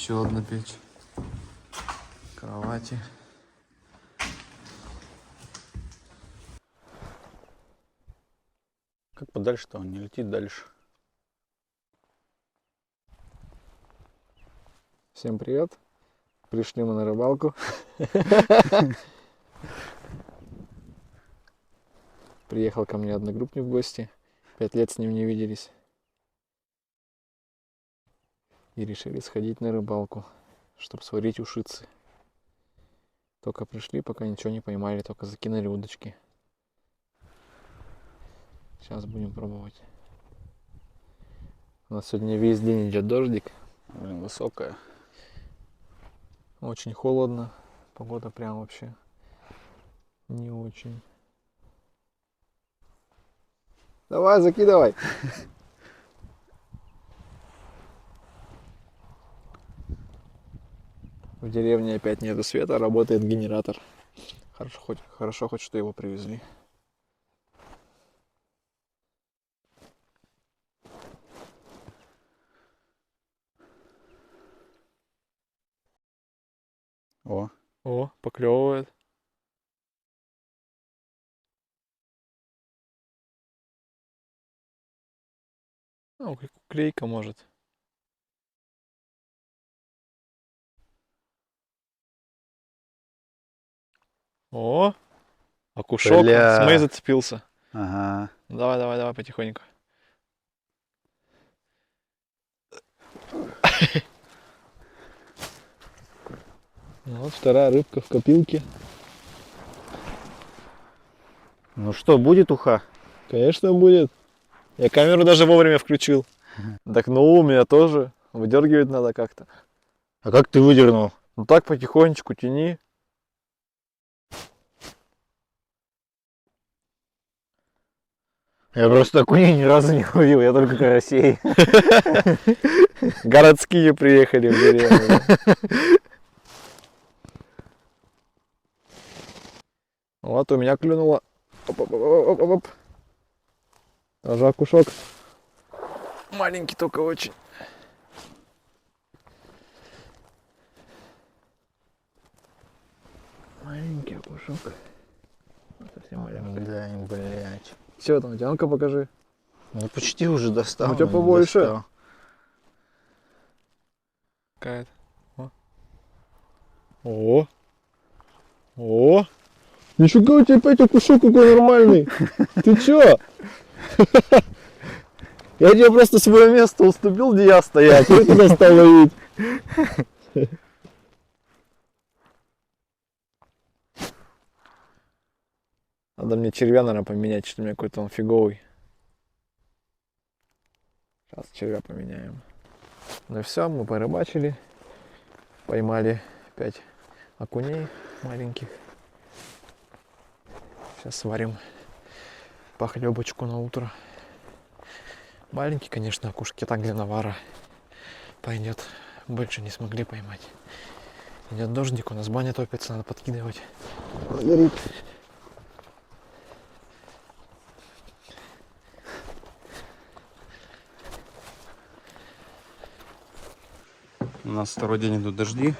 Еще одна печь. Кровати. Как подальше-то он не летит дальше? Всем привет. Пришли мы на рыбалку. Приехал ко мне одногруппник в гости. 5 лет с ним не виделись. И решили сходить на рыбалку, чтобы сварить ушицы. Только пришли, пока ничего не поймали, только закинули удочки. Сейчас будем пробовать. У нас сегодня весь день идет дождик. Блин, высокая. Очень холодно. Погода прям вообще не очень. Давай, закидывай. В деревне опять нету света, работает генератор. Хорошо хоть что его привезли. О, поклевывает. Ну, клейка может. О, окушок, Бля. с моей зацепился. Ага. Давай, потихоньку. Вот вторая рыбка в копилке. Ну что, будет уха? Конечно будет. Я камеру даже вовремя включил. Так ну у меня тоже. Выдергивать надо как-то. А как ты выдернул? Ну так потихонечку тяни. Я просто окуней ни разу не ловил, я только карасей. Городские приехали в деревню. Вот у меня клюнуло. Оп-оп-оп-оп-оп. Тоже окушок. Маленький только очень. Маленький окушок. Совсем маленький. Да, блядь. Все, там, тянка покажи. Ну почти уже достал. У тебя но не побольше. достал. Какая-то. О! О! Нифига у тебя опять окушок какой нормальный! Ты чё? Я тебе просто свое место уступил, где я стоять, ты туда стал ловить. Надо мне червя, наверное, поменять, что у меня какой-то он фиговый. Сейчас червя поменяем. Ну и все, мы порыбачили. Поймали 5 окуней маленьких. Сейчас сварим похлебочку на утро. Маленький, конечно, окушки, так для навара пойдет. Больше не смогли поймать. Идет дождик, у нас баня топится, надо подкидывать. Горит. У нас второй день идут дожди.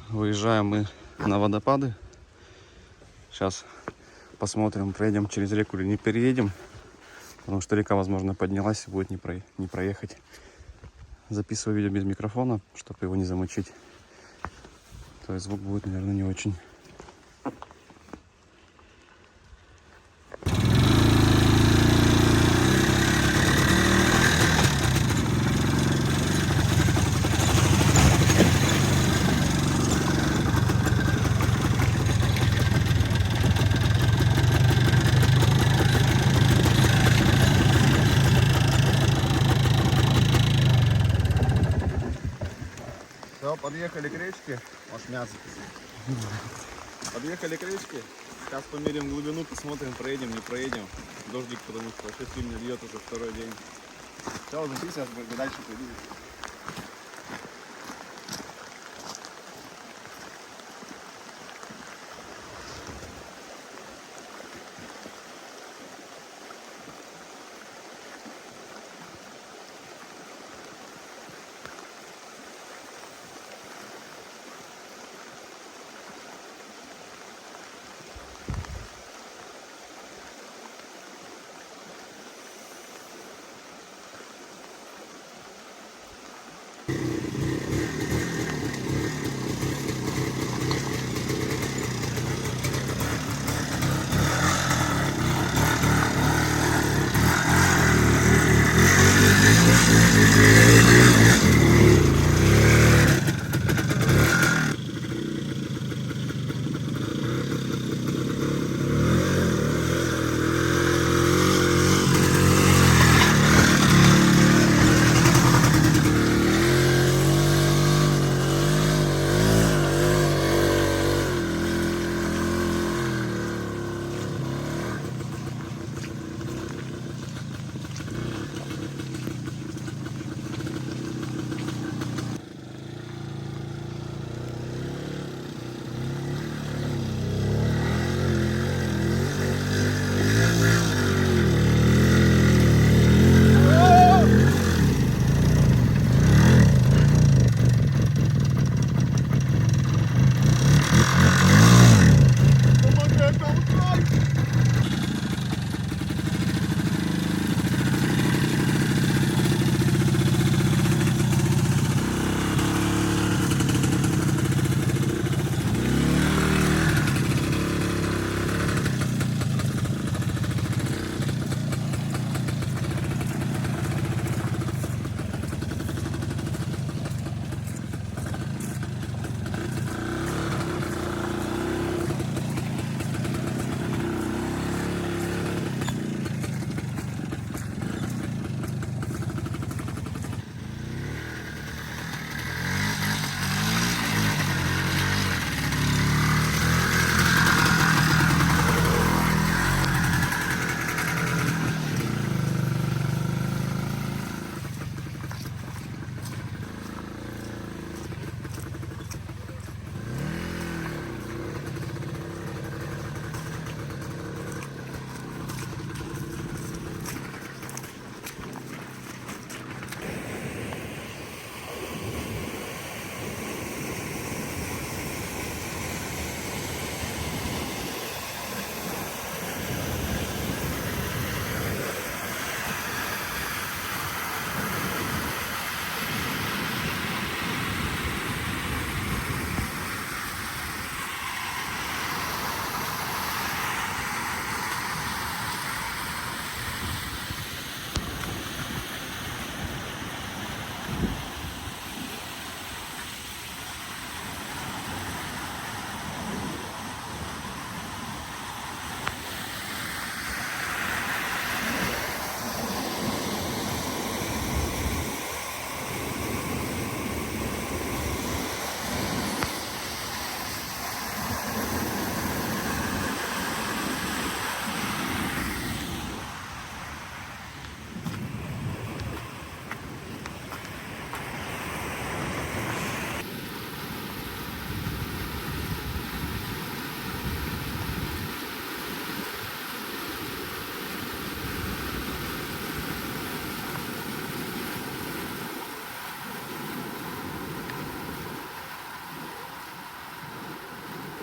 Выезжаем мы на водопады. Сейчас посмотрим, проедем через реку или не переедем. Потому что река, возможно, поднялась и будет не проехать. Записываю видео без микрофона, чтобы его не замочить. То есть звук будет, наверное, не очень. Все, подъехали к речке. Может, мясо. Подъехали к речке. Сейчас померим глубину, посмотрим, проедем, не проедем. Дождик, потому что вообще сильно льет уже второй день. Все, зашли, сейчас дальше пойду.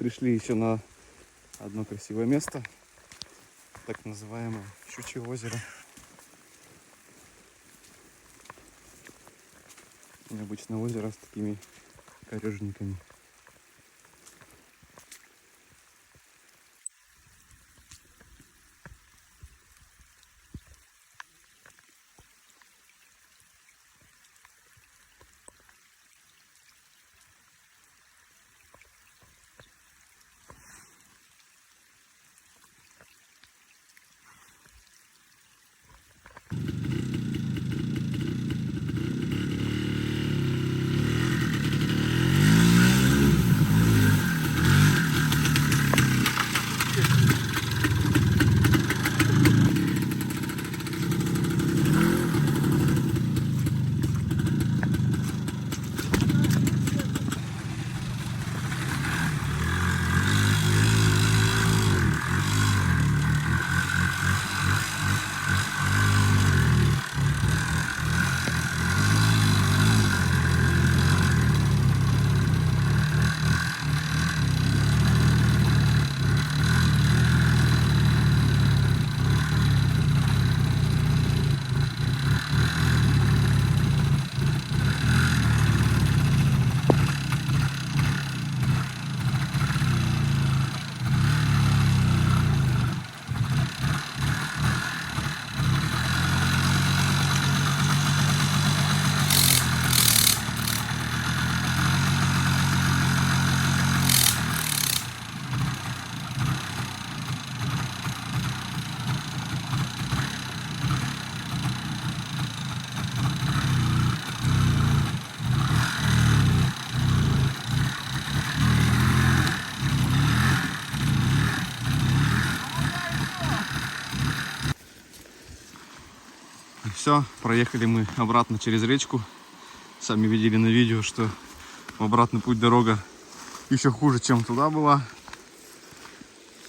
пришли еще на одно красивое место, так называемое Щучье озеро. Необычное озеро с такими корежниками. Все, проехали мы обратно через речку. Сами видели на видео, что в обратный путь дорога еще хуже, чем туда была.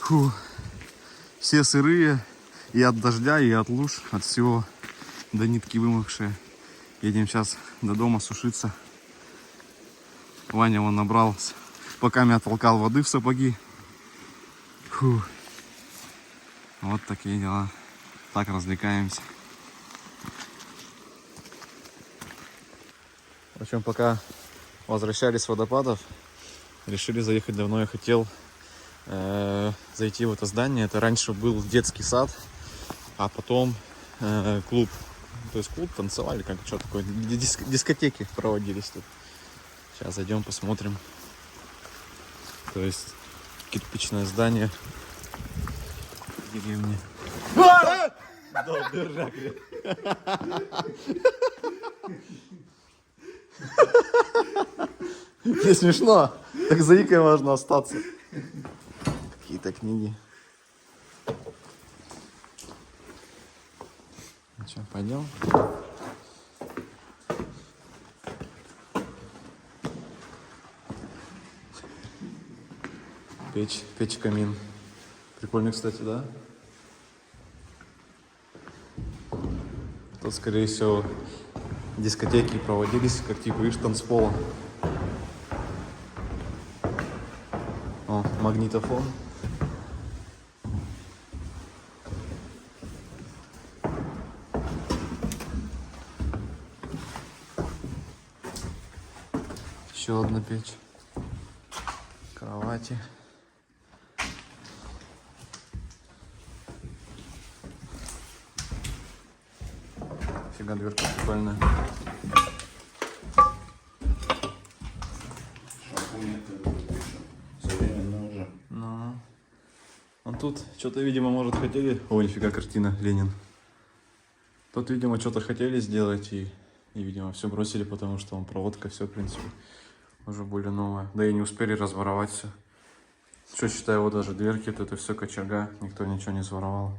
Фу. Все сырые, и от дождя, и от луж, от всего, до нитки вымокшие. Едем сейчас до дома сушиться. Ваня вон набрал, пока меня толкал воды в сапоги. Фу. Вот такие дела. Так развлекаемся. В общем, пока возвращались с водопадов, решили заехать. Давно я хотел зайти в это здание. Это раньше был детский сад, а потом клуб. То есть клуб, танцевали, как что такое. Дискотеки проводились тут. Сейчас зайдем, посмотрим. То есть кирпичное здание в деревне. Не смешно. Так заикой можно остаться. Какие-то книги. Ну что, пойдем? Печь, камин. Прикольно, кстати, да? Тут, скорее всего, дискотеки проводились, как типа, видишь, танцпола. О, магнитофон. Еще одна печь. Кровати. Фига, дверка прикольная. Ну, а тут что-то, видимо, может, хотели... О, нифига, картина, Ленин. Тут, видимо, что-то хотели сделать и, видимо, все бросили, потому что он проводка, все, в принципе, уже более новая. Да и не успели разворовать все. Что, считаю, вот даже дверки, тут это все кочерга, никто ничего не своровал.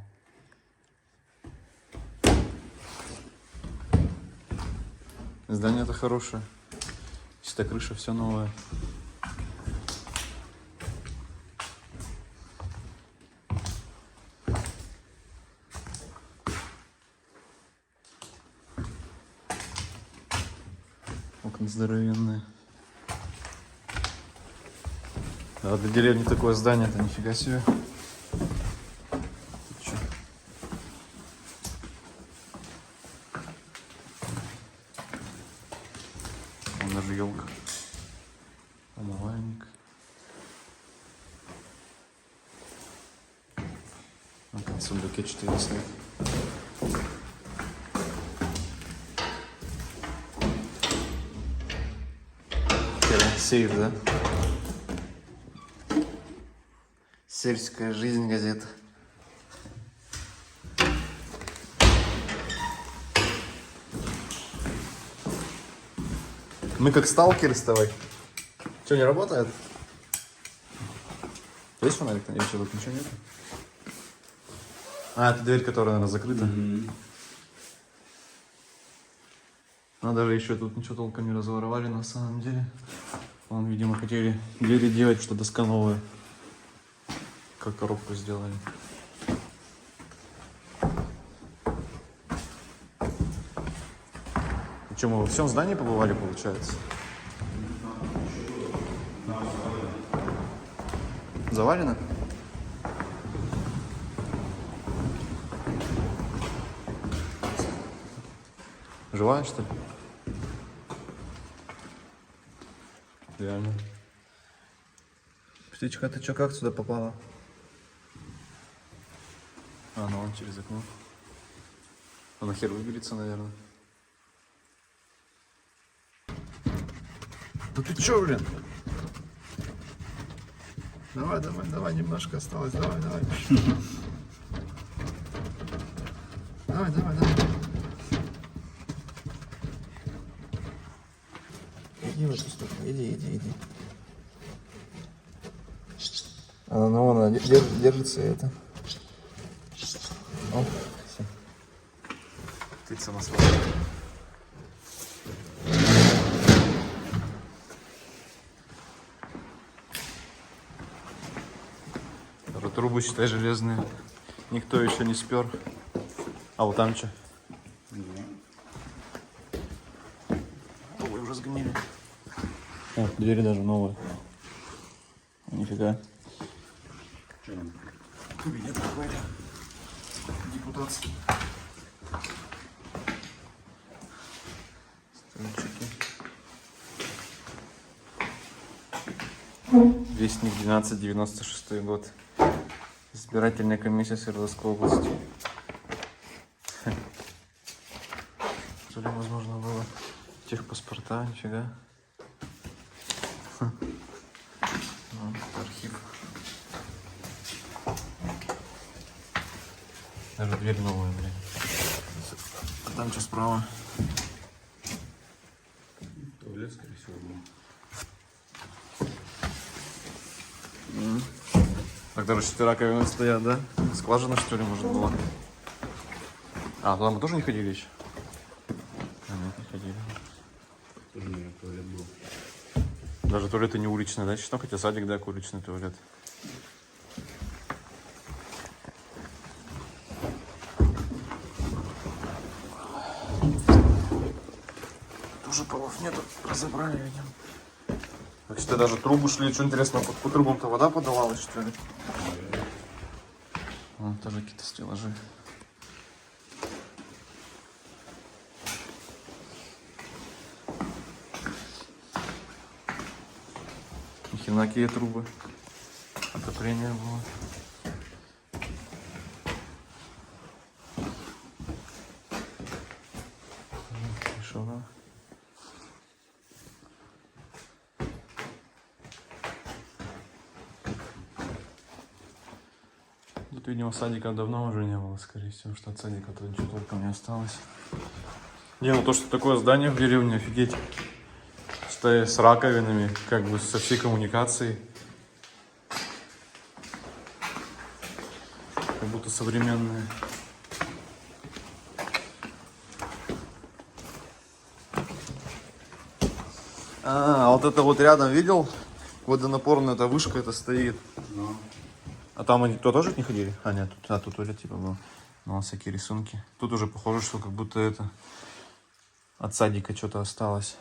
Здание-то хорошее. Чисто крыша, все новое. Окна здоровенные. Да, для деревни такое здание, это нифига себе. Чё? Вон даже елка. Умывальник. На сундуке 4 стоит. Сейф, да? Сельская жизнь газета. Мы как сталкеры с тобой. Что, не работает? Есть фонарик? Или что, тут ничего нет? А, это дверь, которая, наверное, закрыта. Но даже еще тут ничего толком не разворовали на самом деле. Вон, видимо, хотели двери делать, что доска новая. Как коробку сделали. И что, мы во всем здании побывали, получается? Завалено? Живая, что ли? Реально. Птичка, ты чё, как сюда попала? А, ну он через окно. А нахер выберется, наверное. Ну ты чё, блин? Давай, давай, давай, немножко осталось. Давай, давай. Давай, давай, давай. Иди в эту сторону, иди. Она держится это. О, все. Птица на свадьбе. Трубы, считай, железные. Никто еще не спер. А вот там что? Ой, уже сгнили. О, двери даже новые. Нифига. Кабинет какой-то. Депутатский. Стульчики. Вестник 1296 год. Избирательная комиссия Свердловской области. Что ли возможно было? Техпаспорта, нифига. Архив. Даже дверь новая, блин. А там что справа? Туалет, скорее всего, был. Так даже 4 раковины стоят, да? Скважина, что ли, может, была? А, туда мы тоже не ходили еще? А, нет, не ходили. Тоже, наверное, туалет был. Даже туалеты не уличные, да? Считал, хотя садик, да, уличный туалет. Тоже полов нету, разобрали, видимо. Так что даже трубы шли, что интересно, по трубам-то вода подавалась, что ли? Вон тоже какие-то стеллажи. Нихрена какие трубы. Отопление было. Решено. Тут, видимо, садика давно уже не было, скорее всего, что от садика-то ничего толком не осталось. Не, ну то, что такое здание в деревне, офигеть. С раковинами, как бы со всей коммуникацией. Как будто современные. А вот это вот рядом видел? Водонапорная эта вышка это стоит. No. А там они туда тоже не ходили? А, нет, тут туалет типа был. Ну, всякие рисунки. Тут уже похоже, что как будто это от садика что-то осталось.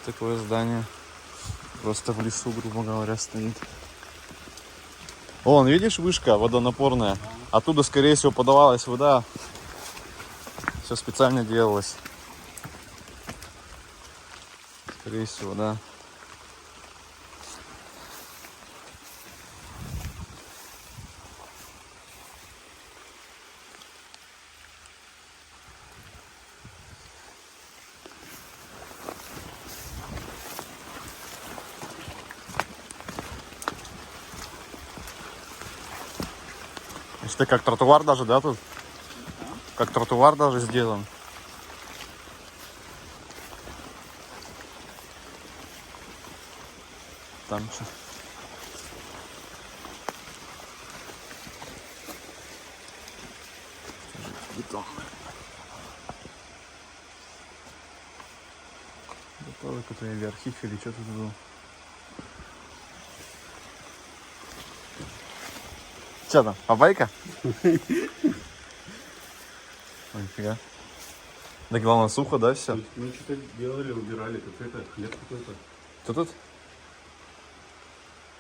Такое здание. Просто в лесу, грубо говоря, стоит. Вон, видишь, вышка водонапорная? Оттуда, скорее всего, подавалась вода. Все специально делалось. Скорее всего, да. Это как тротуар даже, да, тут? Как тротуар даже сделан. Там что? Бетон. Готовый какой-то или архив, или что тут был. Что там, бабайка? Ой, нифига. Да главное сухо, да, все? Мы что-то делали, убирали, какой-то хлеб какой-то. Что тут?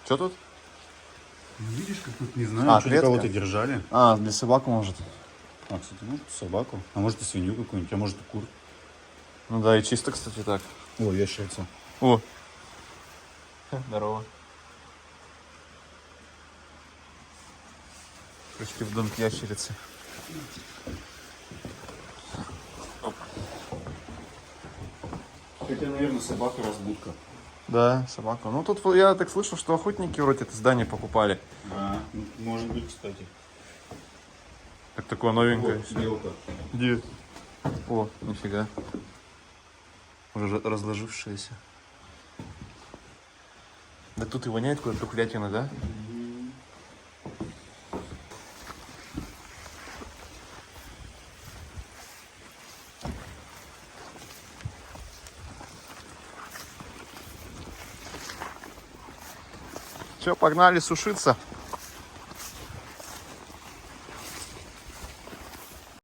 Что тут? Ну, видишь, как тут, не знаю, А, что клетка? кого-то держали. А, для собак может. А, кстати, может собаку, а может и свинью какую-нибудь, а может и кур. Ну да, и чисто, кстати, так. О, ящерица. О! Здорово. Пришли в дом к ящерице. Хотя, наверное, собака-разбудка. Да, собака. Ну тут я так слышал, что охотники вроде это здание покупали. А, ну, может быть, кстати. Так такое новенькое. Вот, белка. Где? О, нифига. Уже разложившаяся. Да тут и воняет куда-то тухлятина, да? Все, погнали сушиться.